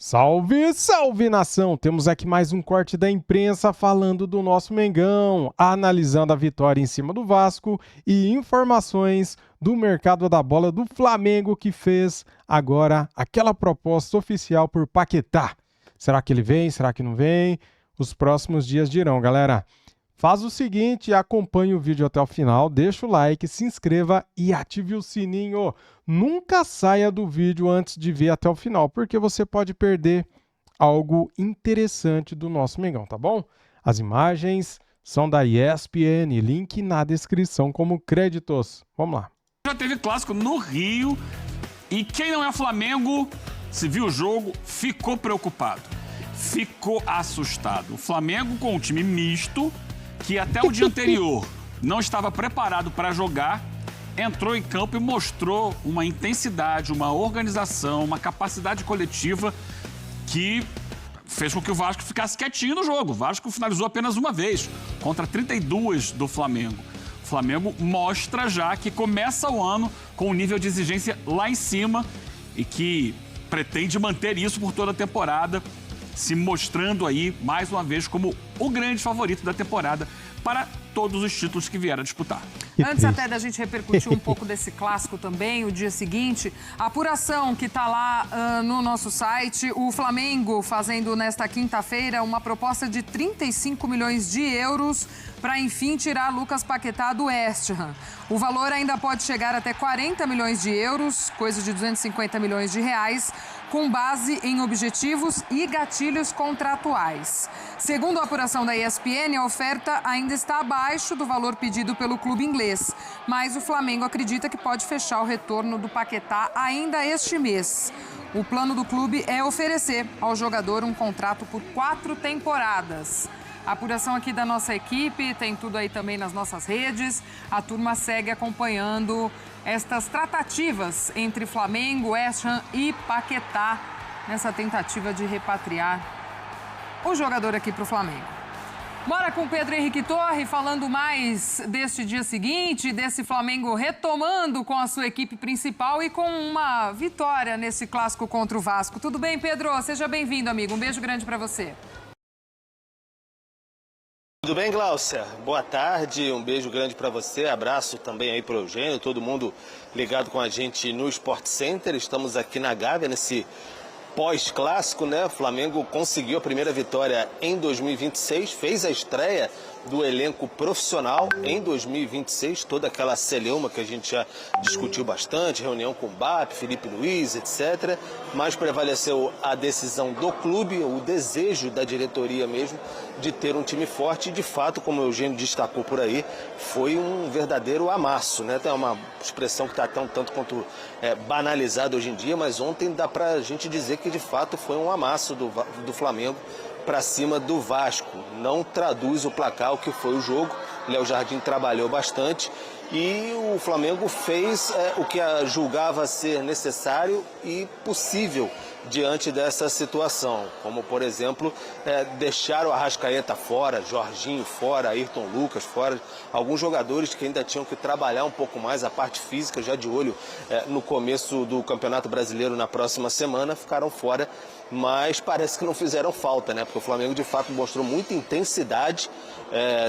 Salve, salve nação! Temos aqui mais um corte da imprensa falando do nosso Mengão, analisando a vitória em cima do Vasco e informações do mercado da bola do Flamengo que fez agora aquela proposta oficial por Paquetá. Será que ele vem? Será que não vem? Os próximos dias dirão, galera. Faz o seguinte, acompanhe o vídeo até o final, deixa o like, se inscreva e ative o sininho. Nunca saia do vídeo antes de ver até o final, porque você pode perder algo interessante do nosso Mengão, tá bom? As imagens são da ESPN, link na descrição como créditos. Vamos lá. Já teve clássico no Rio e quem não é Flamengo, se viu o jogo, ficou preocupado, ficou assustado. O Flamengo com um time misto, que até o dia anterior não estava preparado para jogar, entrou em campo e mostrou uma intensidade, uma organização, uma capacidade coletiva que fez com que o Vasco ficasse quietinho no jogo. O Vasco finalizou apenas uma vez, contra 32 do Flamengo. O Flamengo mostra já que começa o ano com um nível de exigência lá em cima e que pretende manter isso por toda a temporada, se mostrando aí, mais uma vez, como o grande favorito da temporada para todos os títulos que vieram a disputar. Antes até da gente repercutir um pouco desse clássico também, o dia seguinte, a apuração que está lá no nosso site, o Flamengo fazendo nesta quinta-feira uma proposta de 35 milhões de euros para, enfim, tirar Lucas Paquetá do West Ham. O valor ainda pode chegar até 40 milhões de euros, coisa de 250 milhões de reais, com base em objetivos e gatilhos contratuais. Segundo a apuração da ESPN, a oferta ainda está abaixo do valor pedido pelo clube inglês, mas o Flamengo acredita que pode fechar o retorno do Paquetá ainda este mês. O plano do clube é oferecer ao jogador um contrato por 4 temporadas. A apuração aqui da nossa equipe, tem tudo aí também nas nossas redes. A turma segue acompanhando estas tratativas entre Flamengo, West Ham e Paquetá nessa tentativa de repatriar o jogador aqui para o Flamengo. Bora com o Pedro Henrique Torre falando mais deste dia seguinte, desse Flamengo retomando com a sua equipe principal e com uma vitória nesse clássico contra o Vasco. Tudo bem, Pedro? Seja bem-vindo, amigo. Um beijo grande para você. Tudo bem, Gláucia? Boa tarde, um beijo grande para você, abraço também aí para o Eugênio, todo mundo ligado com a gente no Sport Center. Estamos aqui na Gávea, nesse pós-clássico, né? O Flamengo conseguiu a primeira vitória em 2026, fez a estreia do elenco profissional em 2026, toda aquela celeuma que a gente já discutiu bastante, reunião com o BAP, Felipe Luiz, etc. Mas prevaleceu a decisão do clube, o desejo da diretoria mesmo de ter um time forte e, de fato, como o Eugênio destacou por aí, foi um verdadeiro amasso, né? Tem uma expressão que está até um tanto quanto banalizada hoje em dia, mas ontem dá para a gente dizer que, de fato, foi um amasso do Flamengo para cima do Vasco. Não traduz o placar, o que foi o jogo. Léo Jardim trabalhou bastante e o Flamengo fez o que julgava ser necessário e possível diante dessa situação, como, por exemplo, deixar o Arrascaeta fora, Jorginho fora, Ayrton Lucas fora, alguns jogadores que ainda tinham que trabalhar um pouco mais a parte física, já de olho no começo do Campeonato Brasileiro na próxima semana, ficaram fora, mas parece que não fizeram falta, né? Porque o Flamengo de fato mostrou muita intensidade,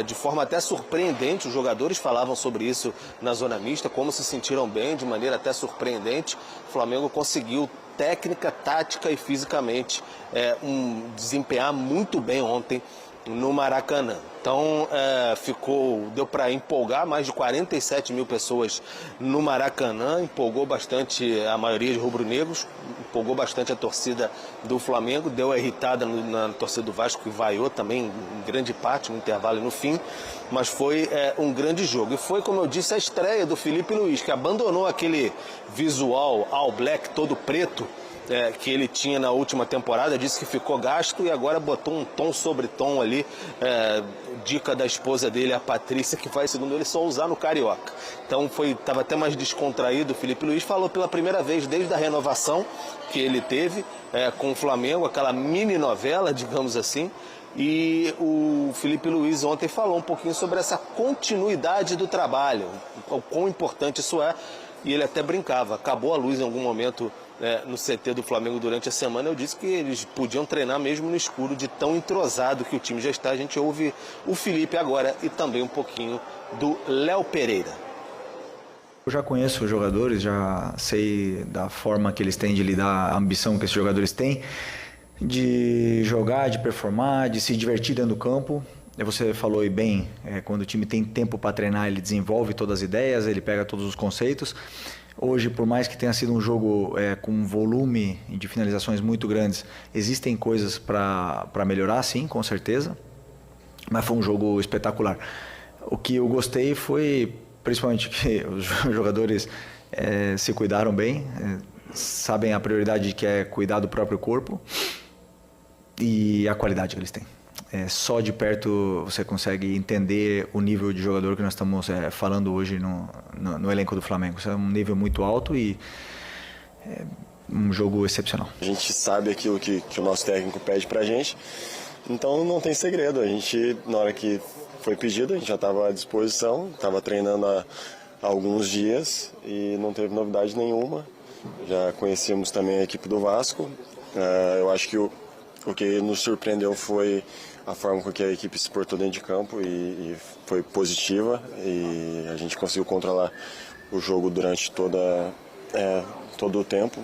de forma até surpreendente. Os jogadores falavam sobre isso na zona mista, como se sentiram bem, de maneira até surpreendente. O Flamengo conseguiu técnica, tática e fisicamente desempenhar muito bem ontem no Maracanã. Então deu para empolgar mais de 47 mil pessoas no Maracanã, empolgou bastante a maioria de rubro-negros, empolgou bastante a torcida do Flamengo, deu a irritada na torcida do Vasco, que vaiou também em grande parte no intervalo e no fim, mas foi um grande jogo. E foi, como eu disse, a estreia do Felipe Luiz, que abandonou aquele visual all black todo preto, que ele tinha na última temporada, disse que ficou gasto e agora botou um tom sobre tom ali, dica da esposa dele, a Patrícia, que vai, segundo ele, só usar no Carioca. Então estava até mais descontraído. O Felipe Luiz falou pela primeira vez desde a renovação que ele teve com o Flamengo, aquela mini novela, digamos assim. E o Felipe Luiz ontem falou um pouquinho sobre essa continuidade do trabalho, o quão importante isso é. E ele até brincava, acabou a luz em algum momento no CT do Flamengo durante a semana, eu disse que eles podiam treinar mesmo no escuro, de tão entrosado que o time já está. A gente ouve o Felipe agora e também um pouquinho do Léo Pereira. Eu já conheço os jogadores, já sei da forma que eles têm de lidar, a ambição que esses jogadores têm de jogar, de performar, de se divertir dentro do campo. Você falou aí bem, quando o time tem tempo para treinar, ele desenvolve todas as ideias, ele pega todos os conceitos. Hoje, por mais que tenha sido um jogo com um volume de finalizações muito grandes, existem coisas para melhorar, sim, com certeza. Mas foi um jogo espetacular. O que eu gostei foi, principalmente, que os jogadores se cuidaram bem, sabem a prioridade que é cuidar do próprio corpo e a qualidade que eles têm. Só de perto você consegue entender o nível de jogador que nós estamos falando hoje no elenco do Flamengo. Isso é um nível muito alto e um jogo excepcional. A gente sabe aquilo que o nosso técnico pede pra gente, então não tem segredo. A gente, na hora que foi pedido, a gente já estava à disposição, estava treinando há alguns dias e não teve novidade nenhuma. Já conhecíamos também a equipe do Vasco. Eu acho que o que nos surpreendeu foi a forma com que a equipe se portou dentro de campo e foi positiva, e a gente conseguiu controlar o jogo durante todo o tempo.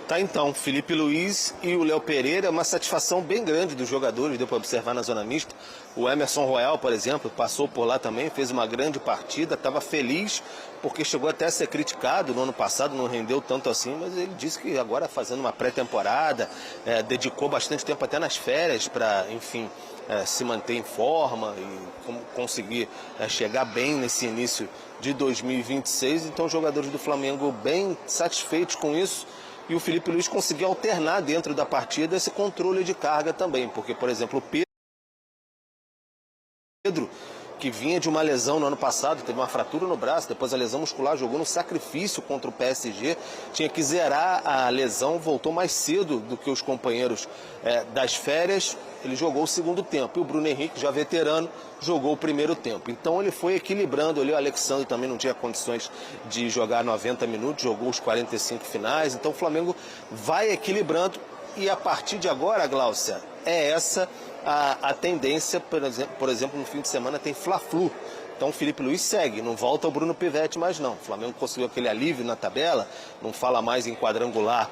Tá, então, Felipe Luiz e o Léo Pereira, uma satisfação bem grande dos jogadores, deu para observar na zona mista. O Emerson Royal, por exemplo, passou por lá também, fez uma grande partida, estava feliz, porque chegou até a ser criticado no ano passado, não rendeu tanto assim, mas ele disse que agora fazendo uma pré-temporada, dedicou bastante tempo até nas férias para, enfim, se manter em forma e conseguir chegar bem nesse início de 2026. Então, os jogadores do Flamengo bem satisfeitos com isso. E o Felipe Luiz conseguiu alternar dentro da partida esse controle de carga também, porque, por exemplo, o Pedro, que vinha de uma lesão no ano passado, teve uma fratura no braço, depois a lesão muscular, jogou no sacrifício contra o PSG, tinha que zerar a lesão, voltou mais cedo do que os companheiros das férias, ele jogou o segundo tempo. E o Bruno Henrique, já veterano, jogou o primeiro tempo. Então ele foi equilibrando ali. O Alexandre também não tinha condições de jogar 90 minutos, jogou os 45 finais. Então o Flamengo vai equilibrando e a partir de agora, Gláucia, é essa a tendência. Por exemplo, no fim de semana tem Fla-Flu. Então o Felipe Luiz segue, não volta o Bruno Pivetti mais não. O Flamengo conseguiu aquele alívio na tabela, não fala mais em quadrangular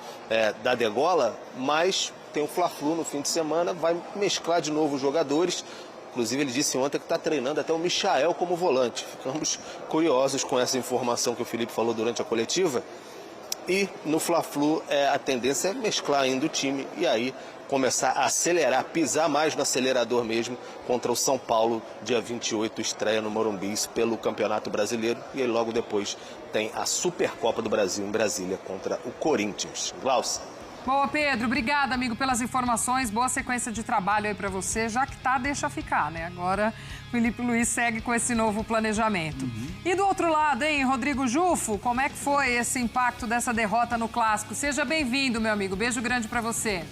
da degola, mas tem o Fla-Flu no fim de semana, vai mesclar de novo os jogadores. Inclusive ele disse ontem que está treinando até o Michael como volante. Ficamos curiosos com essa informação que o Felipe falou durante a coletiva. E no Fla-Flu a tendência é mesclar ainda o time e aí começar a acelerar, pisar mais no acelerador mesmo contra o São Paulo, dia 28, estreia no Morumbi pelo Campeonato Brasileiro. E aí logo depois tem a Supercopa do Brasil em Brasília contra o Corinthians. Glaucia. Boa, Pedro. Obrigada, amigo, pelas informações. Boa sequência de trabalho aí para você. Já que tá, deixa ficar, né? Agora o Felipe Luiz segue com esse novo planejamento. E do outro lado, hein, Rodrigo Jufo, como é que foi esse impacto dessa derrota no Clássico? Seja bem-vindo, meu amigo. Beijo grande para você.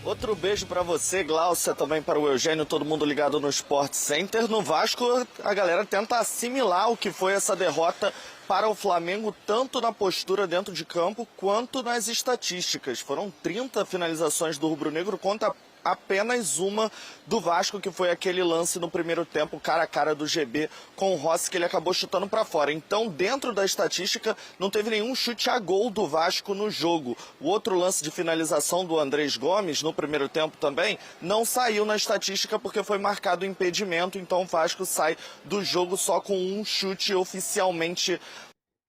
Outro beijo para você, Gláucia, também para o Eugênio, todo mundo ligado no Sport Center. No Vasco, a galera tenta assimilar o que foi essa derrota para o Flamengo, tanto na postura dentro de campo quanto nas estatísticas. Foram 30 finalizações do rubro-negro contra apenas uma do Vasco, que foi aquele lance no primeiro tempo, cara a cara do GB com o Rossi, que ele acabou chutando para fora. Então, dentro da estatística, não teve nenhum chute a gol do Vasco no jogo. O outro lance de finalização do Andrés Gomes, no primeiro tempo também, não saiu na estatística porque foi marcado impedimento. Então, o Vasco sai do jogo só com um chute oficialmente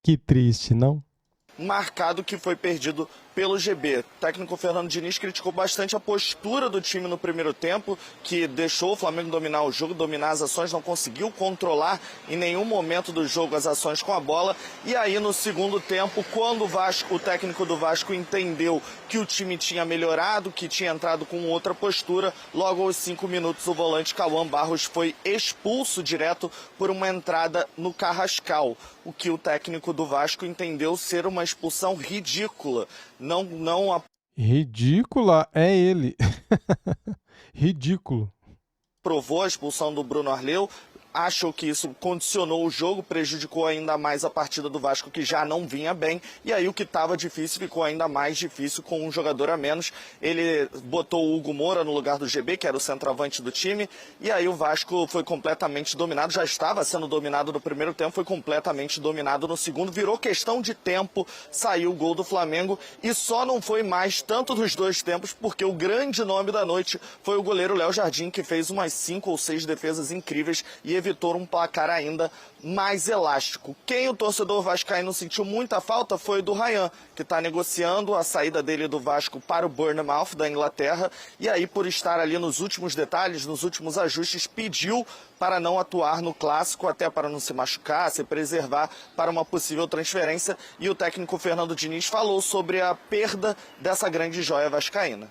Que triste, não? marcado, que foi perdido pelo GB. O técnico Fernando Diniz criticou bastante a postura do time no primeiro tempo, que deixou o Flamengo dominar o jogo, dominar as ações, não conseguiu controlar em nenhum momento do jogo as ações com a bola. E aí no segundo tempo, quando o técnico do Vasco entendeu que o time tinha melhorado, que tinha entrado com outra postura, logo aos 5 minutos o volante Cauã Barros foi expulso direto por uma entrada no Carrascal, o que o técnico do Vasco entendeu ser uma expulsão ridícula. Ridícula é ele. Ridículo. Aprovou a expulsão do Bruno Arleu, acham que isso condicionou o jogo, prejudicou ainda mais a partida do Vasco, que já não vinha bem, e aí o que estava difícil ficou ainda mais difícil com um jogador a menos. Ele botou o Hugo Moura no lugar do GB, que era o centroavante do time, e aí o Vasco foi completamente dominado, já estava sendo dominado no primeiro tempo, foi completamente dominado no segundo, virou questão de tempo, saiu o gol do Flamengo, e só não foi mais tanto nos dois tempos, porque o grande nome da noite foi o goleiro Léo Jardim, que fez umas 5 ou 6 defesas incríveis e evitou um placar ainda mais elástico. Quem o torcedor vascaíno sentiu muita falta foi do Ryan, que está negociando a saída dele do Vasco para o Bournemouth da Inglaterra, e aí por estar ali nos últimos detalhes, nos últimos ajustes, pediu para não atuar no clássico, até para não se machucar, se preservar para uma possível transferência, e o técnico Fernando Diniz falou sobre a perda dessa grande joia vascaína.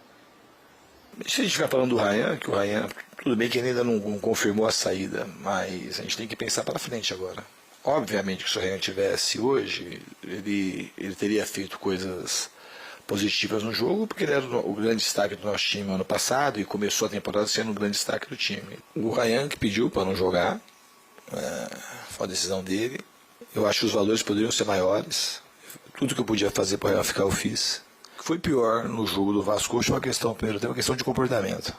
Se a gente ficar falando do Ryan, que o Ryan, tudo bem que ele ainda não confirmou a saída, mas a gente tem que pensar para frente agora. Obviamente que se o Ryan tivesse hoje, ele teria feito coisas positivas no jogo, porque ele era o grande destaque do nosso time no ano passado e começou a temporada sendo o grande destaque do time. O Ryan que pediu para não jogar, foi a decisão dele. Eu acho que os valores poderiam ser maiores. Tudo que eu podia fazer para o Ryan ficar eu fiz. O que foi pior no jogo do Vasco hoje foi uma questão, primeiro tempo, uma questão de comportamento.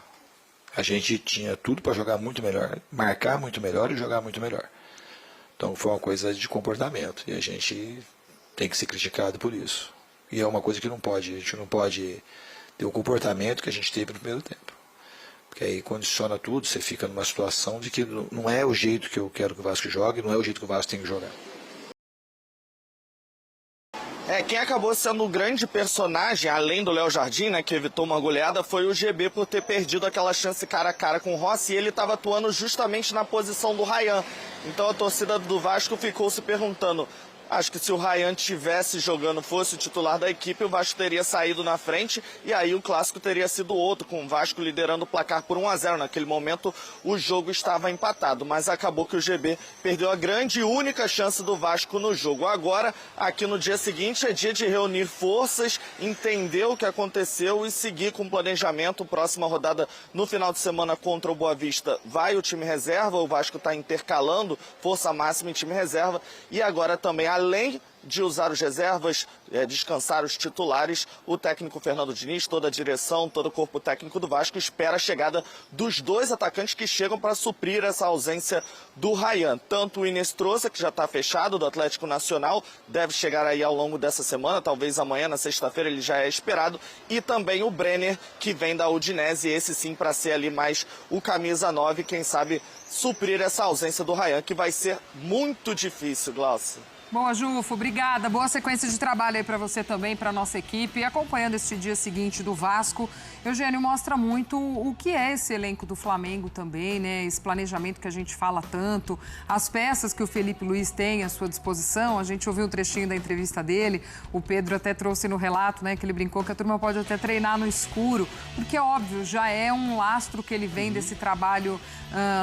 A gente tinha tudo para jogar muito melhor, marcar muito melhor e jogar muito melhor. Então foi uma coisa de comportamento e a gente tem que ser criticado por isso. E é uma coisa que não pode, a gente não pode ter o comportamento que a gente teve no primeiro tempo. Porque aí condiciona tudo, você fica numa situação de que não é o jeito que eu quero que o Vasco jogue, não é o jeito que o Vasco tem que jogar. Quem acabou sendo o grande personagem, além do Léo Jardim, né, que evitou uma goleada, foi o GB por ter perdido aquela chance cara a cara com o Rossi, e ele estava atuando justamente na posição do Ryan. Então a torcida do Vasco ficou se perguntando, acho que se o Ryan tivesse jogando, fosse o titular da equipe, o Vasco teria saído na frente e aí o clássico teria sido outro, com o Vasco liderando o placar por 1-0. Naquele momento o jogo estava empatado, mas acabou que o GB perdeu a grande e única chance do Vasco no jogo. Agora, aqui no dia seguinte, é dia de reunir forças, entender o que aconteceu e seguir com o planejamento. Próxima rodada no final de semana contra o Boa Vista vai o time reserva, o Vasco está intercalando força máxima em time reserva e agora também, além de usar os reservas, descansar os titulares, o técnico Fernando Diniz, toda a direção, todo o corpo técnico do Vasco espera a chegada dos dois atacantes que chegam para suprir essa ausência do Ryan. Tanto o Inestrosa, que já está fechado, do Atlético Nacional, deve chegar aí ao longo dessa semana, talvez amanhã, na sexta-feira, ele já é esperado, e também o Brenner, que vem da Udinese, esse sim para ser ali mais o camisa 9, quem sabe suprir essa ausência do Ryan, que vai ser muito difícil, Glaucia. Boa, Jufo, obrigada. Boa sequência de trabalho aí para você também, para nossa equipe. E acompanhando este dia seguinte do Vasco, Eugênio, mostra muito o que é esse elenco do Flamengo também, né? Esse planejamento que a gente fala tanto, as peças que o Felipe Luiz tem à sua disposição. A gente ouviu um trechinho da entrevista dele, o Pedro até trouxe no relato, né, que ele brincou que a turma pode até treinar no escuro, porque, óbvio, já é um lastro que ele vem desse trabalho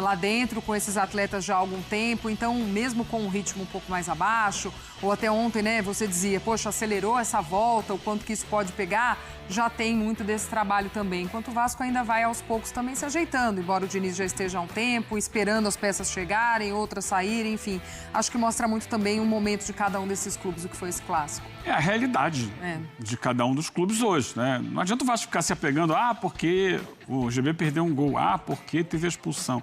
lá dentro com esses atletas já há algum tempo. Então, mesmo com um ritmo um pouco mais abaixo, ou até ontem, né, você dizia, poxa, acelerou essa volta, o quanto que isso pode pegar, já tem muito desse trabalho também. Enquanto o Vasco ainda vai aos poucos também se ajeitando, embora o Diniz já esteja há um tempo, esperando as peças chegarem, outras saírem, enfim. Acho que mostra muito também o momento de cada um desses clubes, o que foi esse clássico. É a realidade de cada um dos clubes hoje, né? Não adianta o Vasco ficar se apegando, porque o GB perdeu um gol, porque teve a expulsão.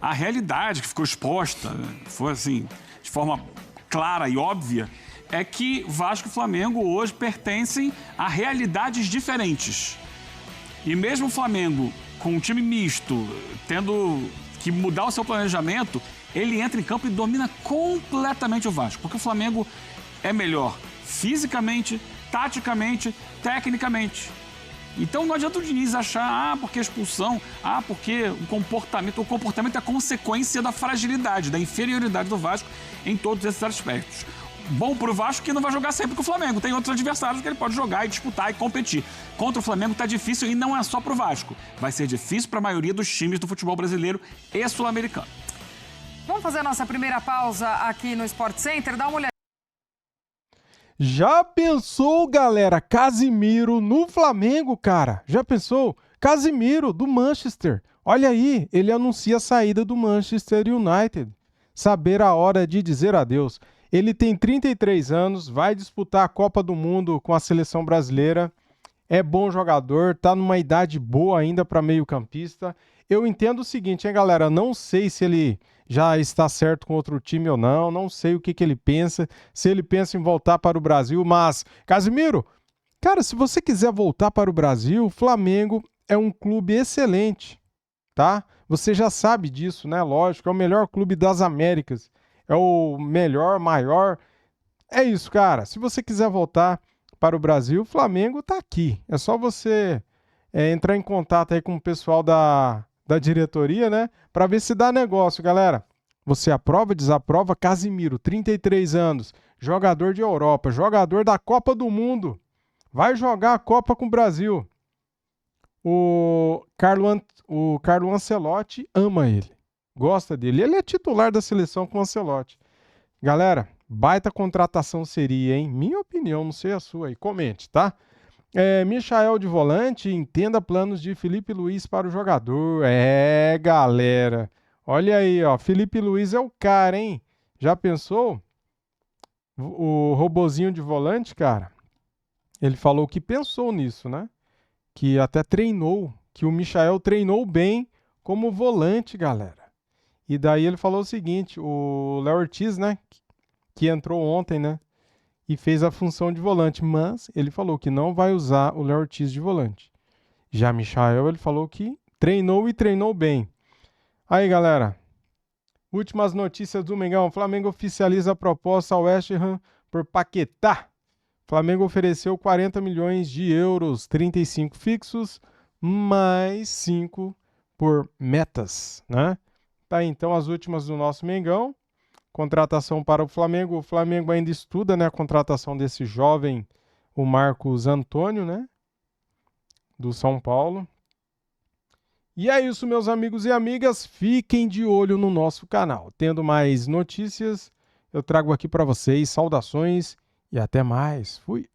A realidade que ficou exposta, foi assim, de forma clara e óbvia, é que Vasco e Flamengo hoje pertencem a realidades diferentes. E mesmo o Flamengo, com um time misto, tendo que mudar o seu planejamento, ele entra em campo e domina completamente o Vasco. Porque o Flamengo é melhor fisicamente, taticamente, tecnicamente. Então não adianta o Diniz achar, porque a expulsão, porque o comportamento é consequência da fragilidade, da inferioridade do Vasco em todos esses aspectos. Bom pro Vasco que não vai jogar sempre com o Flamengo, tem outros adversários que ele pode jogar e disputar e competir. Contra o Flamengo tá difícil e não é só pro Vasco, vai ser difícil para a maioria dos times do futebol brasileiro e sul-americano. Vamos fazer a nossa primeira pausa aqui no Sport Center, dá uma olhada. Já pensou, galera, Casimiro no Flamengo, cara? Já pensou? Casimiro, do Manchester. Olha aí, ele anuncia a saída do Manchester United. Saber a hora de dizer adeus. Ele tem 33 anos, vai disputar a Copa do Mundo com a seleção brasileira. É bom jogador, tá numa idade boa ainda para meio-campista. Eu entendo o seguinte, hein, galera? Não sei se ele já está certo com outro time ou não, não sei o que ele pensa, se ele pensa em voltar para o Brasil, mas, Casimiro, cara, se você quiser voltar para o Brasil, o Flamengo é um clube excelente, tá? Você já sabe disso, né? Lógico, é o melhor clube das Américas, é o melhor, maior. É isso, cara. Se você quiser voltar para o Brasil, o Flamengo tá aqui. É só você entrar em contato aí com o pessoal da diretoria, né? Para ver se dá negócio, galera. Você aprova, desaprova? Casimiro, 33 anos, jogador de Europa, jogador da Copa do Mundo. Vai jogar a Copa com o Brasil. O Carlo Ancelotti ama ele. Gosta dele. Ele é titular da seleção com o Ancelotti. Galera, baita contratação seria, hein? Minha opinião, não sei a sua aí. Comente, tá? Michael de volante, entenda planos de Felipe Luiz para o jogador. Galera. Olha aí, ó. Felipe Luiz é o cara, hein? Já pensou? O robozinho de volante, cara, ele falou que pensou nisso, né? Que até treinou, que o Michael treinou bem como volante, galera. E daí ele falou o seguinte, o Léo Ortiz, né? Que entrou ontem, né? E fez a função de volante, mas ele falou que não vai usar o Léo Ortiz de volante. Já Michael, ele falou que treinou e treinou bem. Aí, galera, últimas notícias do Mengão. Flamengo oficializa a proposta ao West Ham por Paquetá. Flamengo ofereceu 40 milhões de euros, 35 fixos, mais 5 por metas, né? Tá aí, então, as últimas do nosso Mengão. Contratação para o Flamengo. O Flamengo ainda estuda, né, a contratação desse jovem, o Marcos Antônio, né, do São Paulo. E é isso, meus amigos e amigas. Fiquem de olho no nosso canal. Tendo mais notícias, eu trago aqui para vocês. Saudações e até mais. Fui!